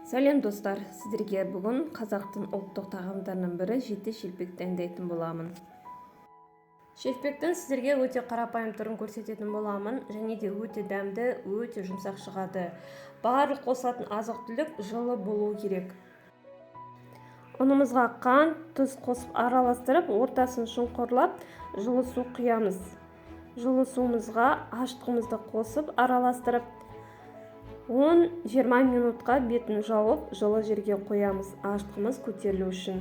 Сәлем достар, сіздерге бүгін қазақтың ұлттық тағамдарының бірі жеті шелпек дайындайтын боламын. Шелпектің сіздерге өте қарапайым түрін көрсететін боламын, және де өте дәмді, өте жұмсақ шығады. Барлық қосатын азық-түлік жылы болу керек. Ұнымызға қант, тұз қосып араластырып, ортасын шұңқырлап, жылы су құямыз. Жылы суымызға аштығымызды қосып араластырып, 10-20 минутқа бетін жауып, жылы жерге қоямыз, аштығымыз көтерілу үшін.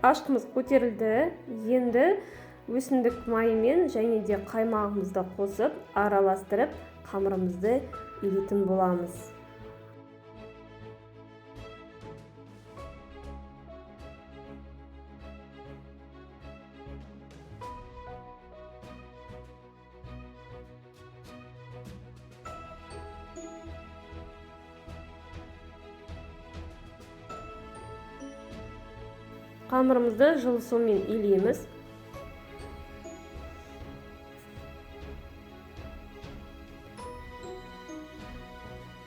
Аштығымыз көтерілді, енді өсімдік майымен және де қаймағымызды қосып, араластырып, қамырымызды илейтін боламыз. Қамырымызды жылы сумен илейміз.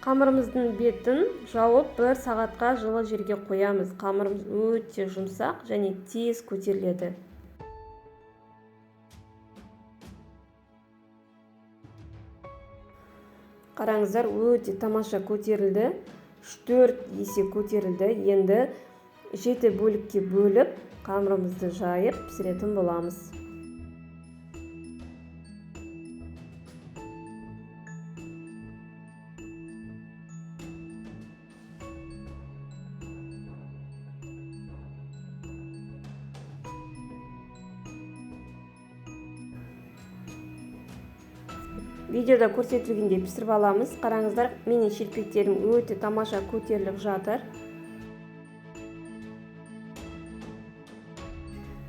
Қамырымыздың бетін жауып 1 сағатқа жылы жерге қоямыз. Қамырымыз өте жұмсақ және тез көтеріледі. Қараңыздар, өте тамаша көтерілді. 4 есе көтерілді. Енді 7 бөлікке бөліп, қамырымызды жайып пісіретін боламыз. Видеода көрсетілгендей пісіріп аламыз. Қараңыздар, менің шелпектерім өте тамаша көтеріліп жатыр.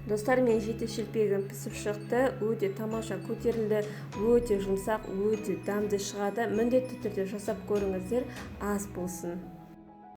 Достар, мен жеті шелпегім пісіп шықты, өте тамаша көтерілді, өте жұмсақ, өте дәмді шығады. Міндетті түрде жасап көріңіздер, ас болсын.